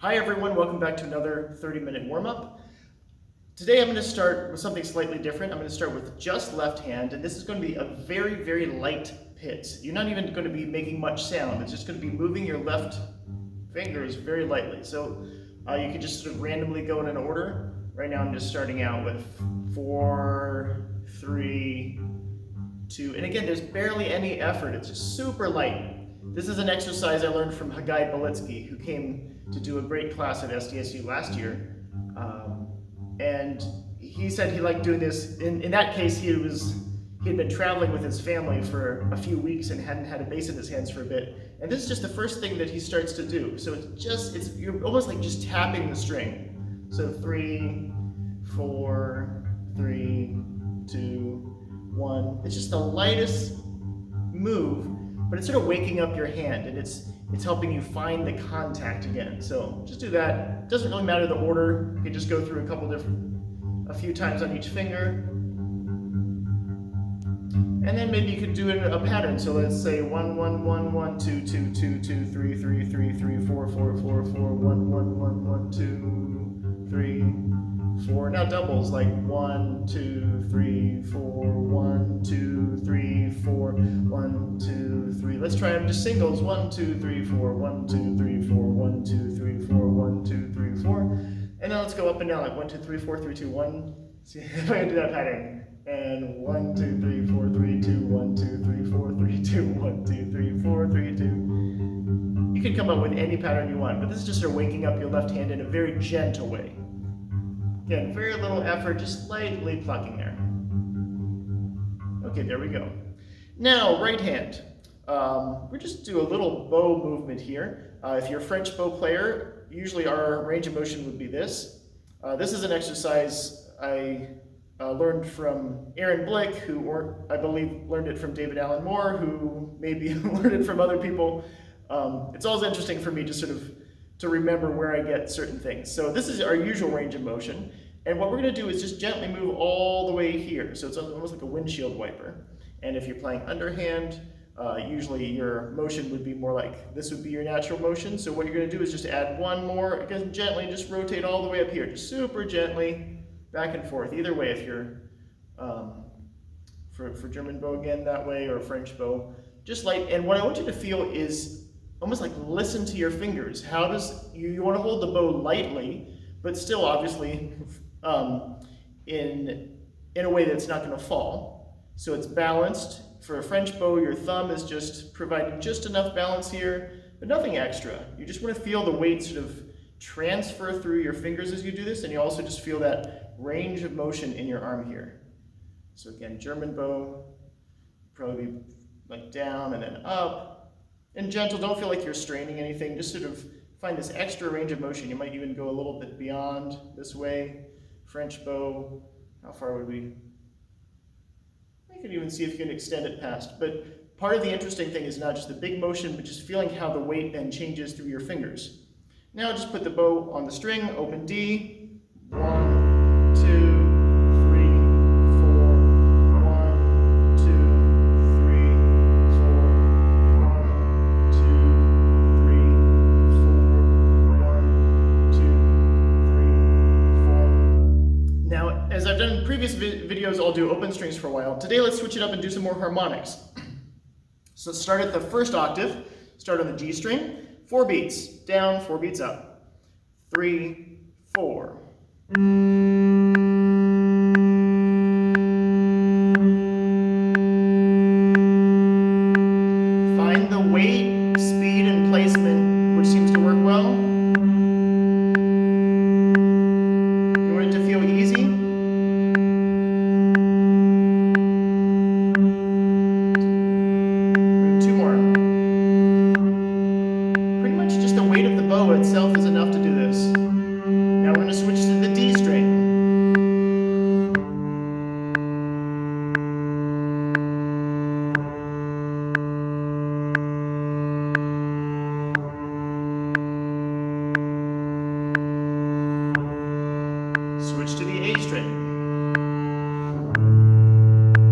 Hi everyone, welcome back to another 30-minute warm-up. Today I'm going to start with something slightly different. I'm going to start with just left hand, and this is going to be a very, very light Pizz. You're not even going to be making much sound. It's just going to be moving your left fingers very lightly. So you can just sort of randomly go in an order. Right now I'm just starting out with 4, 3, 2, and again there's barely any effort. It's just super light. This is an exercise I learned from Hagai Bilitizky, who came to do a great class at SDSU last year. And he said he liked doing this. In that case, he had been traveling with his family for a few weeks and hadn't had a bass in his hands for a bit. And this is just the first thing that he starts to do. So you're almost like just tapping the string. So 3, 4, 3, 2, 1. It's just the lightest move, but it's sort of waking up your hand, and it's helping you find the contact again. So just do that. It doesn't really matter the order. You can just go through a few times on each finger. And then maybe you could do it in a pattern. So let's say 1, 1, 1, 1, 2, 2, 2, 2, 3, 3, 3, 3, 4, 4, 4, 4, 1, 1, 1, 1, 2, 3, 4. Now doubles like 1, 2, 3, 4, 1, 2, 3, 4, 1, 2, 3. Let's try them just singles. 1, 2, 3, 4, 1, 2, 3, 4, 1, 2, 3, 4, 1, 2, 3, 4. And now let's go up and down like 1, 2, 3, 4, 3, 2, 1. See if I can do that pattern. And 1, 2, 3, 4, 3, 2, 1, 2, 3, 4, 3, 2, 1, 2, 3, 4, 3, 2. You can come up with any pattern you want, but this is just sort of waking up your left hand in a very gentle way. Again, very little effort, just lightly plucking there. Okay, there we go. Now, right hand. We'll just do a little bow movement here. If you're a French bow player, usually our range of motion would be this. This is an exercise I learned from Aaron Blick, who I believe learned it from David Allen Moore, who maybe learned it from other people. It's always interesting for me to remember where I get certain things. So this is our usual range of motion. And what we're going to do is just gently move all the way here. So it's almost like a windshield wiper. And if you're playing underhand, usually your motion would be more like this would be your natural motion. So what you're going to do is just add one more, again, gently, just rotate all the way up here, just super gently, back and forth. Either way, if you're, for German bow again, that way, or French bow, just light. And what I want you to feel is almost like listen to your fingers. How does, you want to hold the bow lightly, but still obviously in a way that's not going to fall. So it's balanced. For a French bow, your thumb is just providing just enough balance here, but nothing extra. You just want to feel the weight sort of transfer through your fingers as you do this, and you also just feel that range of motion in your arm here. So again, German bow, probably like down and then up. And gentle, don't feel like you're straining anything, just sort of find this extra range of motion. You might even go a little bit beyond this way. French bow, how far would we? You can even see if you can extend it past. But part of the interesting thing is not just the big motion, but just feeling how the weight then changes through your fingers. Now just put the bow on the string, open D, 1, 2, 3, 4, 1, 2, 3, 4, 1, 2, 3, 4, 1, 2, 3, 4. Now, as I've done in previous videos, I'll do open strings for a while. Today, let's switch it up and do some more harmonics. So let's start at the first octave, start on the G string. 4 beats, down, 4 beats up. 3, 4. Find the weight, speed, and placement which seems to work well. You want it to feel easy. 2 more. Pretty much just the weight of the bow itself is enough to do this. Now we're going to switch to the D string. Switch to the A string.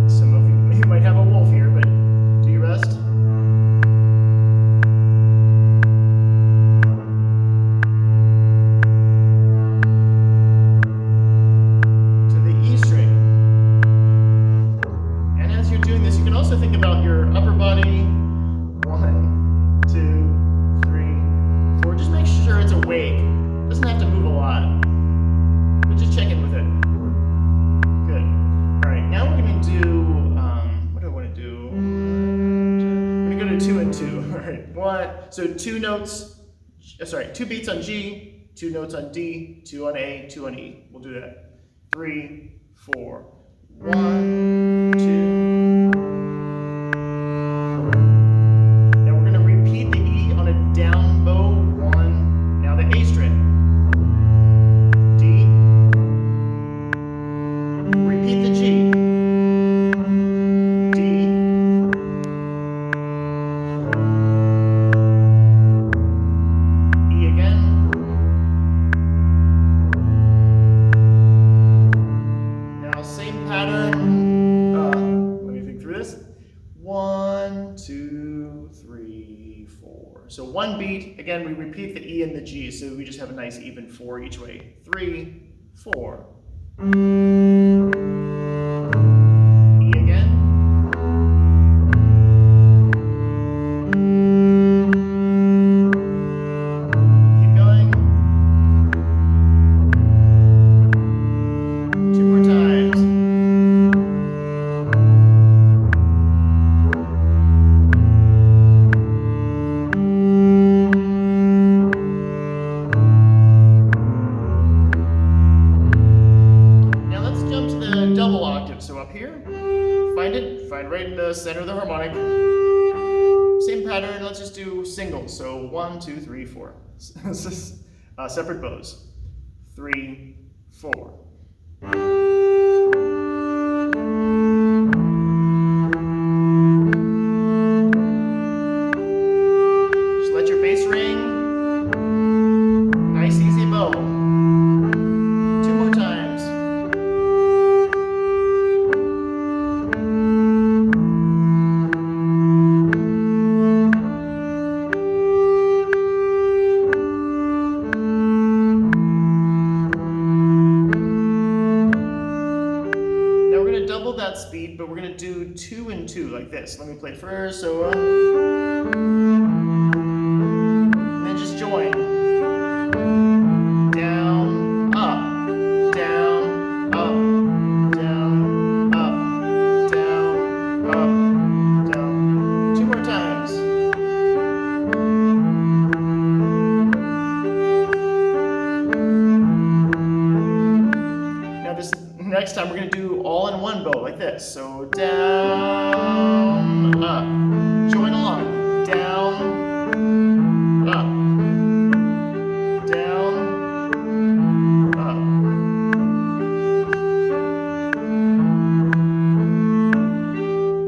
Some of you might have a wolf here, but do your best. wake. Doesn't have to move a lot, but just check in with it. Good. All right, now we're going to do, what do I want to do? I'm going to go to 2 and 2. All right, so 2 beats on G, 2 notes on D, 2 on A, 2 on E. We'll do that. 3, 4, 1, 2. Now we're going to repeat the E on a down bow 1. Now the A string. D. Repeat the G. D. E again. Now same pattern. Let me think through this. 1, 2, 3, 4. So 1 beat. Again, we repeat the E and the G, so we just have a nice even 4 each way. 3, 4. E again. Keep going. 2 more times. Now let's jump to the double octave. So up here, find right in the center of the harmonic. Same pattern, let's just do singles. So 1, 2, 3, 4. Separate bows. 3, 4. Just let your bass ring. Nice easy bow. 2 more times. Now we're going to double that speed, but we're going to do 2 and 2 like this. Let me play first. So, and then just join. Down, up, down, up, down, up, down, up, down. 2 more times. Now this next time we're going to do all in one bow like this. So down, up. Join along. Down, up. Down, up.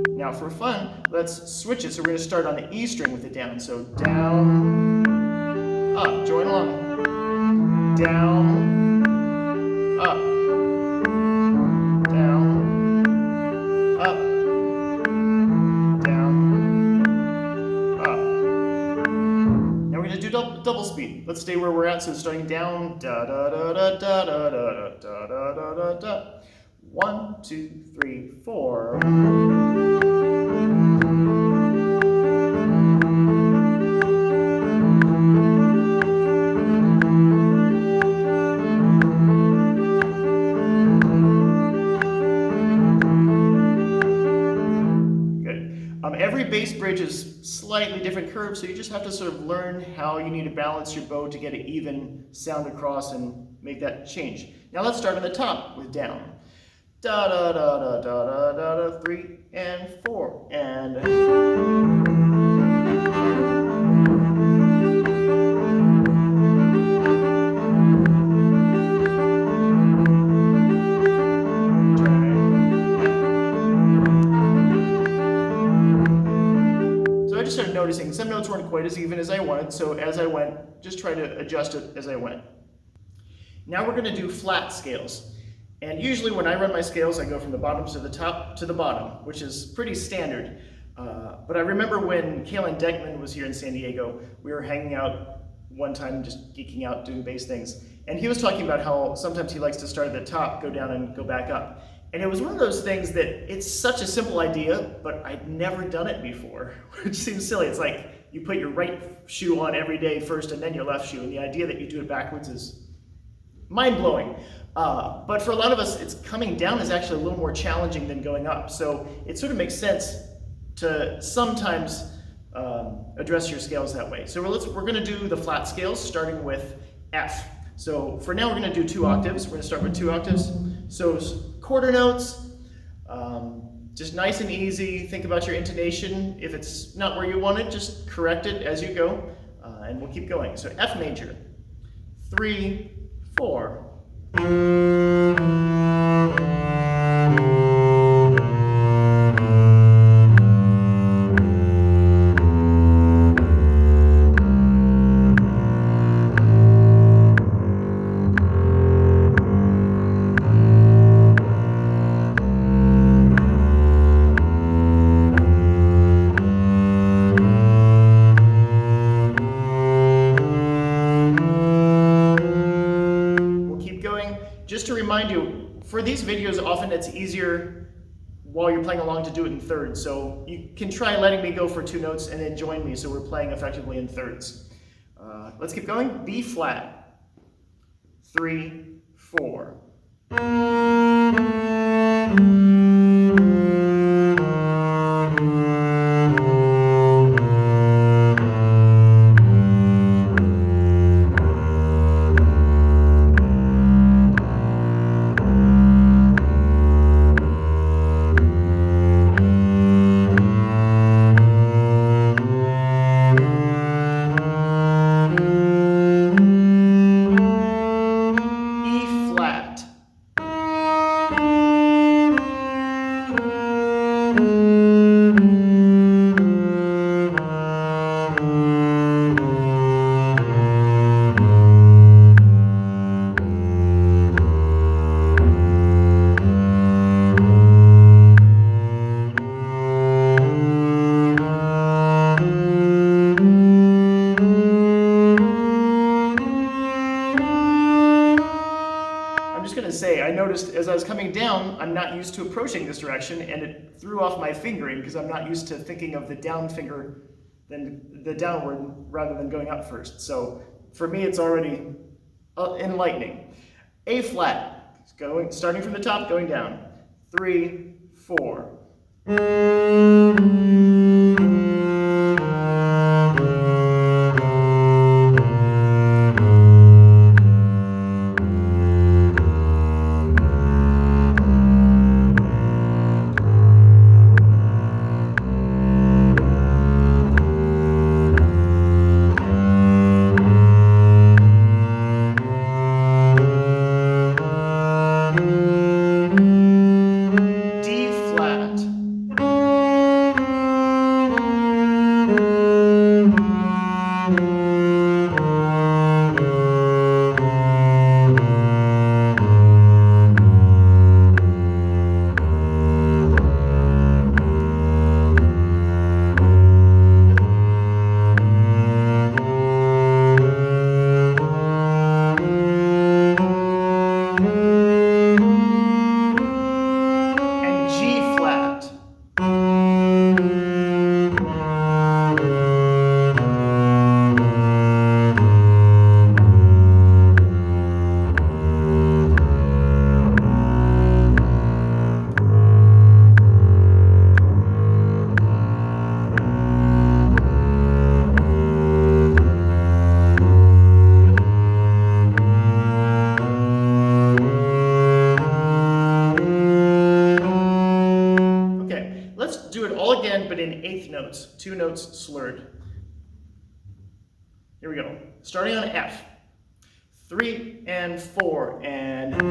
Now for fun, let's switch it. So we're going to start on the E string with it down. So down, up. Join along. Down, up. Down, up. Down, up. Now we're going to do double speed. Let's stay where we're at. So starting down, da da da da da da da da da da da da. 1, 2, 3, 4. Every bass bridge is slightly different curve, so you just have to sort of learn how you need to balance your bow to get an even sound across and make that change. Now let's start on the top with down. Da da da da da da da, 3 and 4 and. Started noticing some notes weren't quite as even as I wanted, so as I went, just try to adjust it as I went. Now we're going to do flat scales, and usually when I run my scales, I go from the bottom to the top to the bottom, which is pretty standard. But I remember when Kalen Deckman was here in San Diego, we were hanging out one time just geeking out doing bass things, and he was talking about how sometimes he likes to start at the top, go down and go back up. And it was one of those things that it's such a simple idea, but I'd never done it before, which seems silly. It's like, you put your right shoe on every day first and then your left shoe, and the idea that you do it backwards is mind-blowing. But for a lot of us, it's coming down is actually a little more challenging than going up. So it sort of makes sense to sometimes address your scales that way. So we're going to do the flat scales starting with F. So for now, we're going to do 2 octaves. We're going to start with 2 octaves. So quarter notes, just nice and easy. Think about your intonation. If it's not where you want it, just correct it as you go, and we'll keep going. So F major, 3, 4. Just to remind you, for these videos, often it's easier while you're playing along to do it in thirds. So you can try letting me go for 2 notes and then join me so we're playing effectively in thirds. Let's keep going. B flat, 3, 4. I noticed as I was coming down, I'm not used to approaching this direction, and it threw off my fingering because I'm not used to thinking of the down finger, then the downward rather than going up first. So for me, it's already enlightening. A flat, starting from the top, going down. 3, 4. But in 8th notes, 2 notes slurred. Here we go. Starting on F. 3 and 4 and...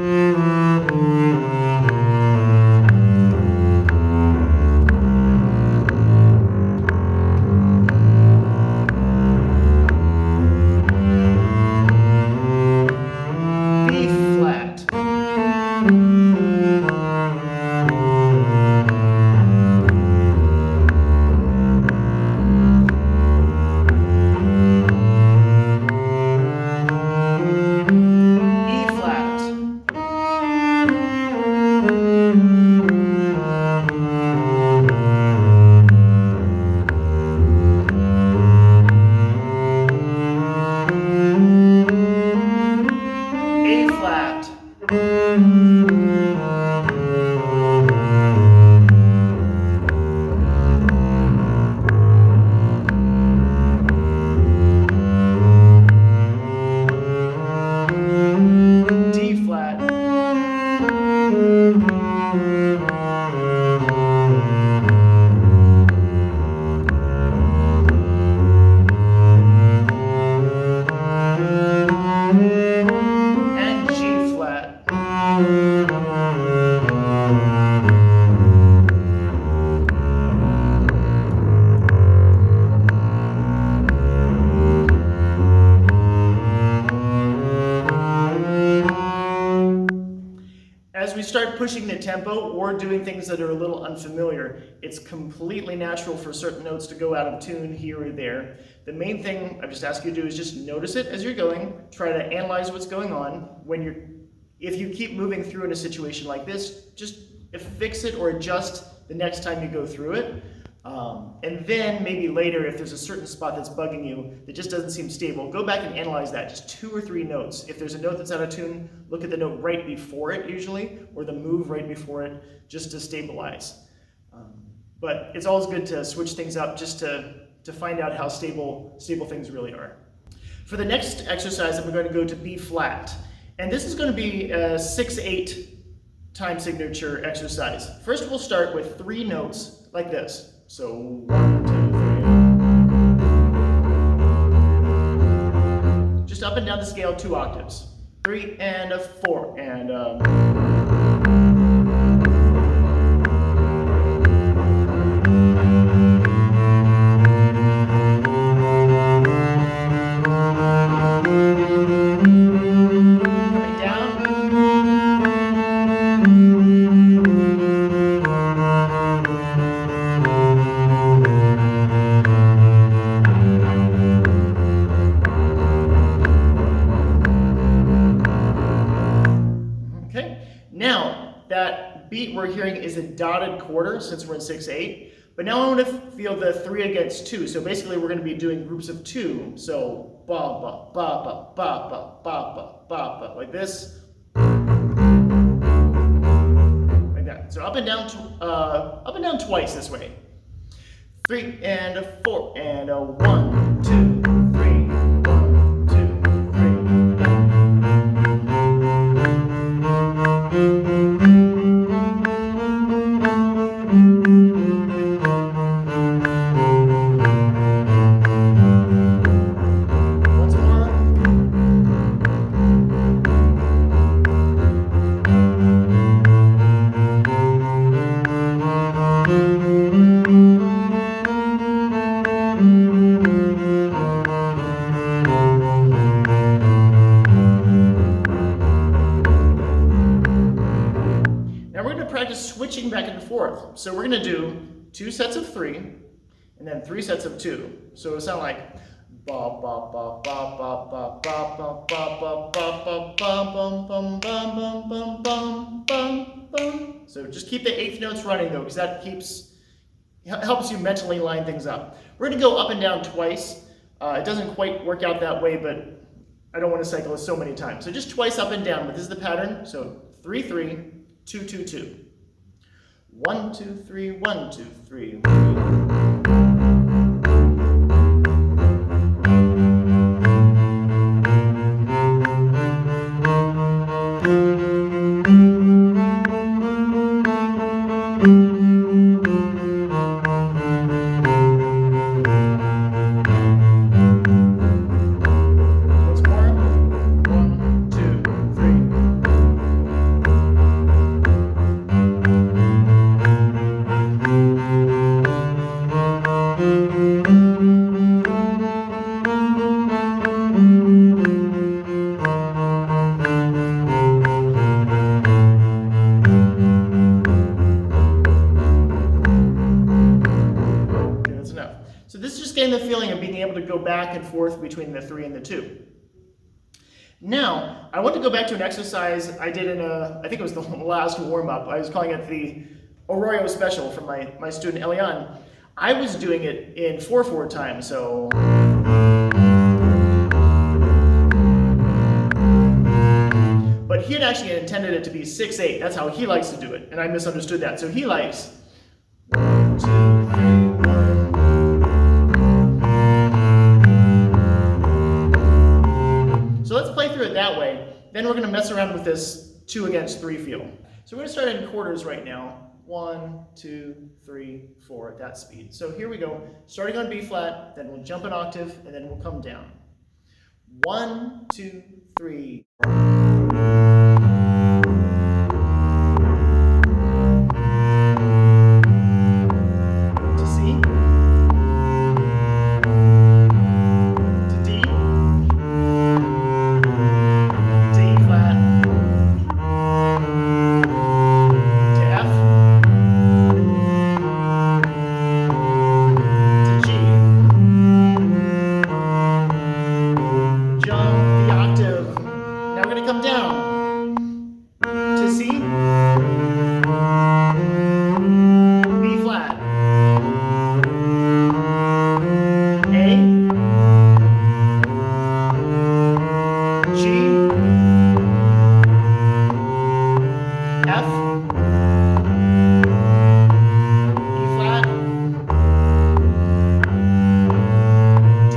as we start pushing the tempo or doing things that are a little unfamiliar, it's completely natural for certain notes to go out of tune here or there. The main thing I just ask you to do is just notice it as you're going, try to analyze what's going on. If you keep moving through in a situation like this, just fix it or adjust the next time you go through it. And then maybe later, if there's a certain spot that's bugging you that just doesn't seem stable, go back and analyze that, just 2 or 3 notes. If there's a note that's out of tune, look at the note right before it usually, or the move right before it, just to stabilize. But it's always good to switch things up just to find out how stable things really are. For the next exercise, I'm going to go to B flat. And this is going to be a 6/8 time signature exercise. First, we'll start with 3 notes like this. So 1, 2, 3. Just up and down the scale, 2 octaves. 3 and a 4 and a. Beat we're hearing is a dotted quarter since we're in 6/8, but now I want to feel the 3 against 2. So basically we're going to be doing groups of 2. So ba ba ba ba ba ba ba ba ba like this, like that. So up and down twice this way. 3 and a 4 and a 1, 2. Switching back and forth. So we're going to do 2 sets of 3 and then 3 sets of 2. So it'll sound like ba ba ba ba ba ba ba ba ba ba ba ba bum bum bum bum bum bum bum bum. So just keep the 8th notes running though, because that helps you mentally line things up. We're going to go up and down twice. It doesn't quite work out that way, but I don't want to cycle it so many times. So just twice up and down, but this is the pattern. So 3 3 2 2 2. 1 2 3 1 2 3. The feeling of being able to go back and forth between the 3 and the 2. Now, I want to go back to an exercise I did in I think it was the last warm-up. I was calling it the Arroyo Special from my student Elian. I was doing it in 4/4 time, so. But he had actually intended it to be 6/8. That's how he likes to do it, and I misunderstood that. So he likes 1 2 3. So let's play through it that way. Then we're going to mess around with this 2 against 3 feel. So we're going to start in quarters right now. 1 2 3 4 at that speed. So here we go. Starting on B flat, then we'll jump an octave, and then we'll come down. 1 2 3. F, E flat, D,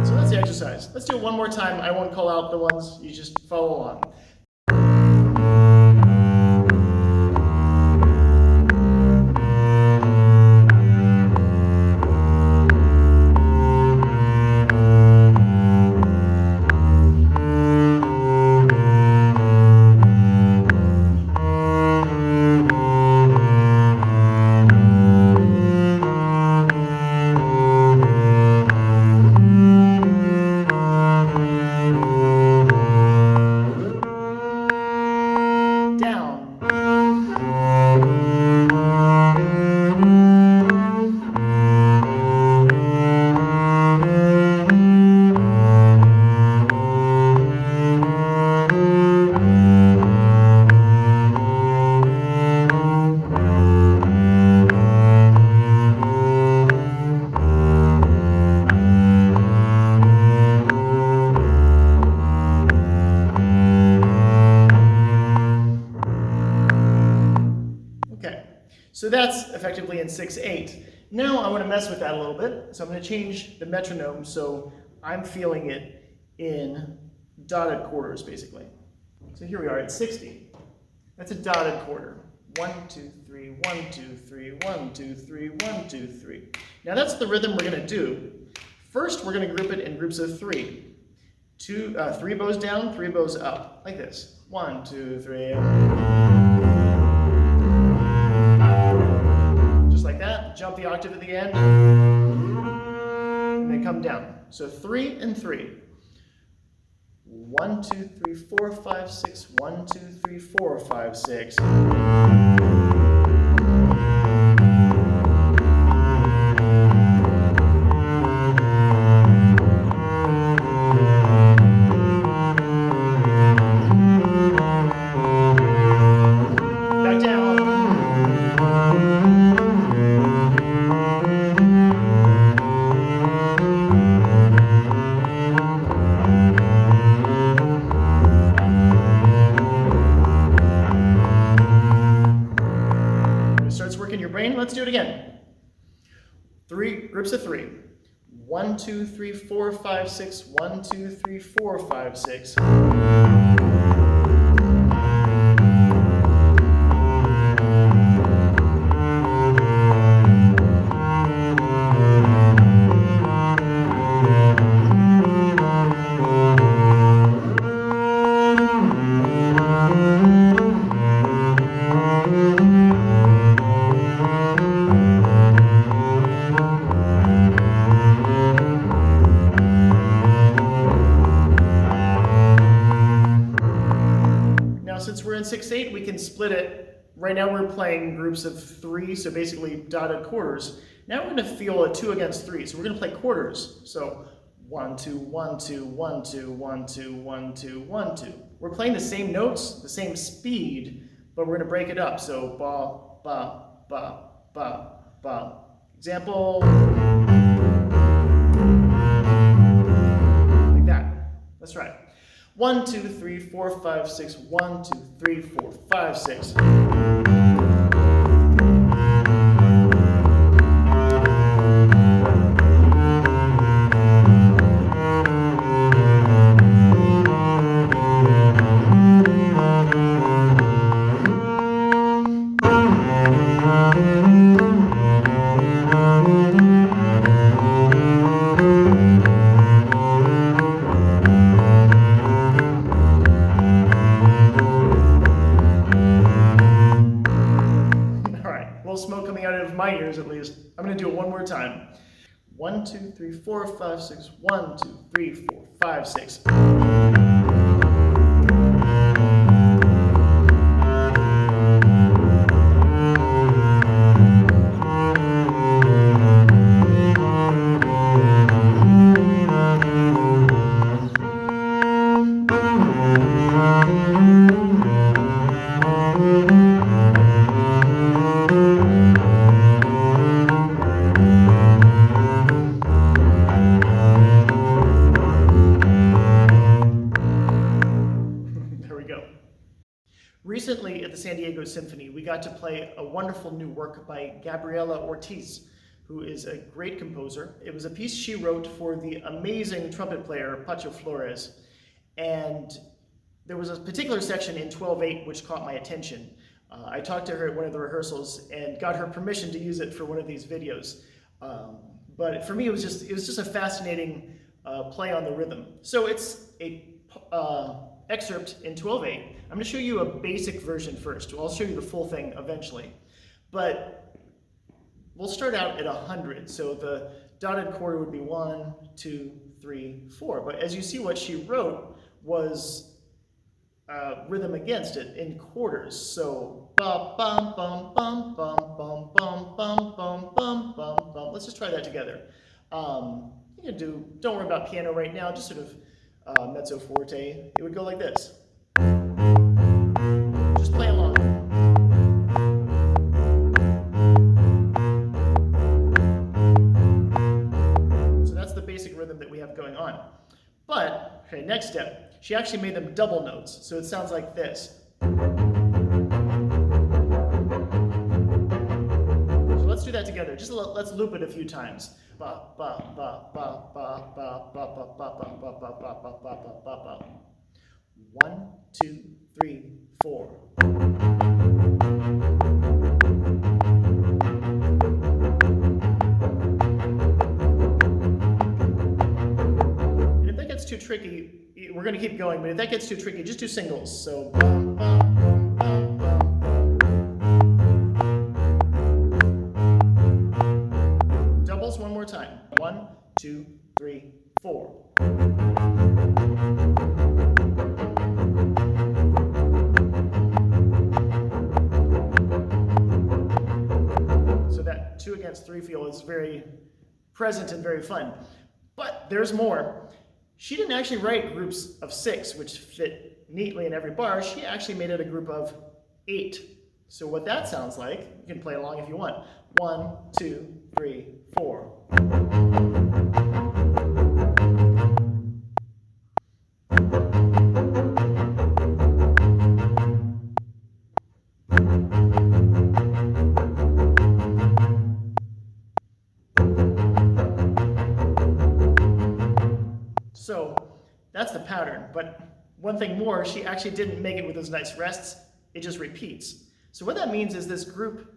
so that's the exercise. Let's do it one more time. I won't call out the ones, you just follow along. So that's effectively in 6/8. Now I want to mess with that a little bit, so I'm going to change the metronome so I'm feeling it in dotted quarters, basically. So here we are at 60. That's a dotted quarter. 1, 2, 3, 1, 2, 3, 1, 2, 3, 1, 2, 3. Now that's the rhythm we're going to do. First, we're going to group it in groups of 3. 3 bows down, 3 bows up, like this. 1, 2, 3. Just like that. Jump the octave at the end, and then come down. So 3 and 3. 1, 2, 3, 4, 5, 6. 1, 2, 3, 4, 5, 6. Let's do it again. 3 groups of 3. 1, 2, 3, 4, 5, 6. 1, 2, 3, 4, 5, 6. Since we're in 6/8, we can split it. Right now we're playing groups of 3, so basically dotted quarters. Now we're going to feel a 2 against 3, so we're going to play quarters. So 1, 2, 1, 2, 1, 2, 1, 2, 1, 2, 1, 2. We're playing the same notes, the same speed, but we're going to break it up. So ba, ba, ba, ba, ba. Example. Like that. That's right. 1, 2, 3, 4, 5, 6. 1, 2, 3, 4, 5, 6. Smoke coming out of my ears at least. I'm going to do it one more time. 1, 2, 3, 4, 5, 6. 1, 2, 3, 4, 5, 6. Diego Symphony, we got to play a wonderful new work by Gabriela Ortiz, who is a great composer. It was a piece she wrote for the amazing trumpet player Pacho Flores, and there was a particular section in 12/8 which caught my attention. I talked to her at one of the rehearsals and got her permission to use it for one of these videos. But for me, it was just a fascinating play on the rhythm. So it's a excerpt in 12/8. I'm going to show you a basic version first. I'll show you the full thing eventually. But we'll start out at 100. So the dotted quarter would be 1, 2, 3, 4. But as you see, what she wrote was rhythm against it in quarters. So ba bum bum bum bum bum bum bum bum bum bum bum. Let's just try that together. You can do. Don't worry about piano right now. Just sort of mezzo forte. It would go like this. Just play along. So that's the basic rhythm that we have going on. But okay, next step. She actually made them double notes, so it sounds like this. So let's do that together. Just let's loop it a few times. Ba ba ba ba ba ba ba ba ba ba ba ba ba ba ba ba ba. 1, 2, 3, 4. And if that gets too tricky, we're going to keep going, but if that gets too tricky, just do singles. So, bum, bum, bum, bum, bum. Doubles one more time. 1, 2, 3, 4. So that 2 against 3 feel is very present and very fun. But there's more. She didn't actually write groups of 6, which fit neatly in every bar. She actually made it a group of 8. So what that sounds like, you can play along if you want. 1, 2, 3, 4. So that's the pattern, but one thing more, she actually didn't make it with those nice rests, it just repeats. So what that means is this group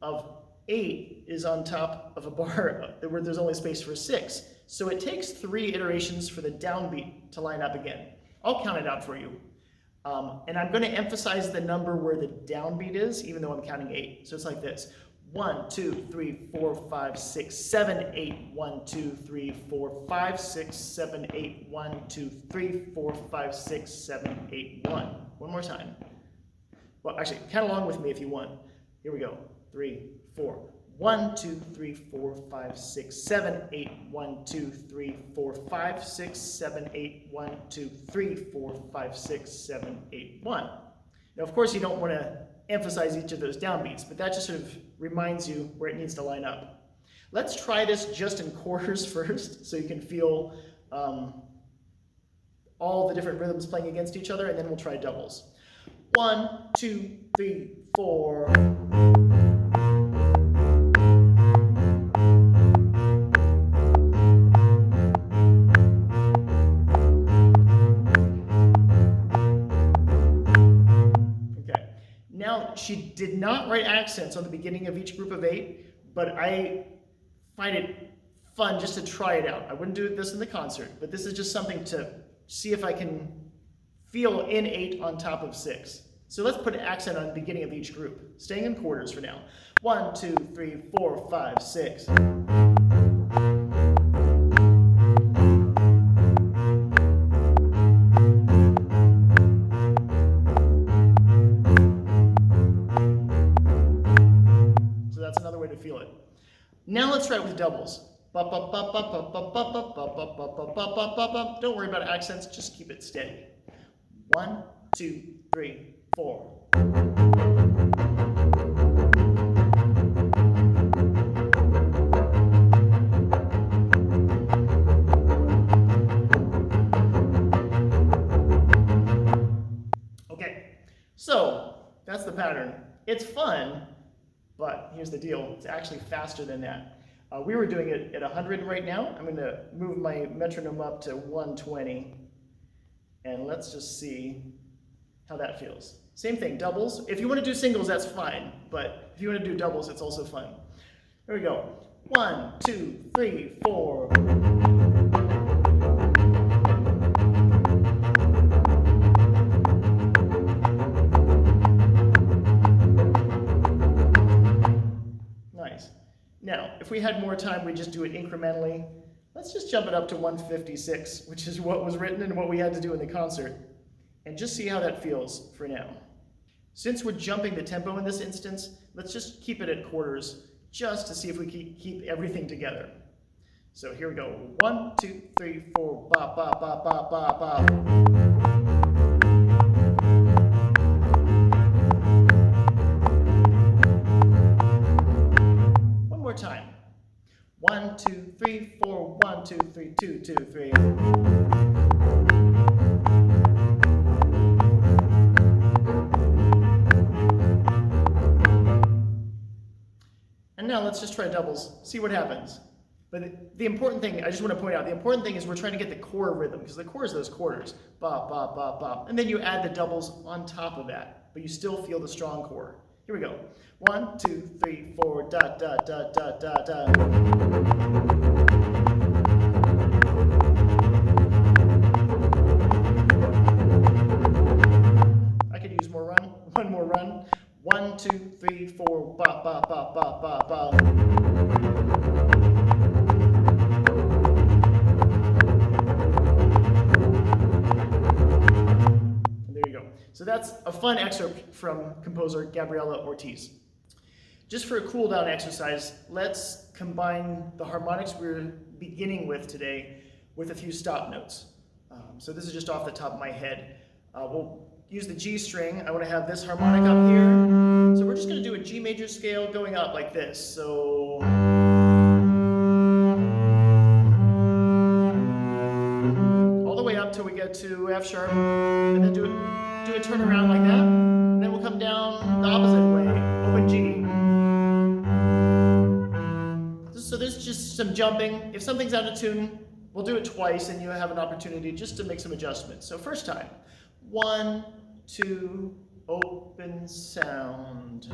of 8 is on top of a bar where there's only space for 6. So it takes 3 iterations for the downbeat to line up again. I'll count it out for you. And I'm going to emphasize the number where the downbeat is, even though I'm counting 8. So it's like this. 1, 2, 3, 4, 5, 6, 7, 8, 1, 2, 3, 4, 5, 6, 7, 8, 1, 2, 3, 4, 5, 6, 7, 8, 1. One more time. Well, actually, count along with me if you want. Here we go. 3, 4. 1, 2, 3, 4, 5, 6, 7, 8, 1, 2, 3, 4, 5, 6, 7, 8, 1, 2, 3, 4, 5, 6, 7, 8, 1. Now, of course, you don't want to emphasize each of those downbeats, but that just sort of reminds you where it needs to line up. Let's try this just in quarters first, so you can feel all the different rhythms playing against each other, and then we'll try doubles. 1, 2, 3, 4. Now, she did not write accents on the beginning of each group of 8, but I find it fun just to try it out. I wouldn't do this in the concert, but this is just something to see if I can feel in 8 on top of 6. So let's put an accent on the beginning of each group, staying in quarters for now. 1, 2, 3, 4, 5, 6. Feel it. Now let's try it with doubles. Don't worry about accents, just keep it steady. 1, 2, 3, 4. Okay, so that's the pattern. It's fun, but here's the deal, it's actually faster than that. We were doing it at 100 right now. I'm gonna move my metronome up to 120, and let's just see how that feels. Same thing, doubles. If you wanna do singles, that's fine, but if you wanna do doubles, it's also fun. Here we go. 1, 2, 3, 4. Nice. Now, if we had more time, we'd just do it incrementally. Let's just jump it up to 156, which is what was written and what we had to do in the concert, and just see how that feels for now. Since we're jumping the tempo in this instance, let's just keep it at quarters, just to see if we keep everything together. So here we go. 1, 2, 3, 4, ba ba ba ba ba ba. One more time. 1, 2, 3, 4, 1, 2, 3, 2, 2, 3. Now let's just try doubles, see what happens. But the important thing, I just want to point out, the important thing is we're trying to get the core rhythm, because the core is those quarters. Ba, ba, ba, ba. And then you add the doubles on top of that, but you still feel the strong core. Here we go. 1, 2, 3, 4, da, da, da, da, da, da. I could use more run, one more run. 1, 2, 3, 4, ba, ba, ba, ba, ba, ba. And there you go. So that's a fun excerpt from composer Gabriela Ortiz. Just for a cool down exercise, let's combine the harmonics we're beginning with today with a few stop notes. So this is just off the top of my head. We'll use the G string. I want to have this harmonic up here. So we're just going to do a G major scale going up like this. So all the way up till we get to F sharp, and then do a turnaround like that. And then we'll come down the opposite way, open G. So there's just some jumping. If something's out of tune, we'll do it twice, and you have an opportunity just to make some adjustments. So first time. 1, 2, open sound.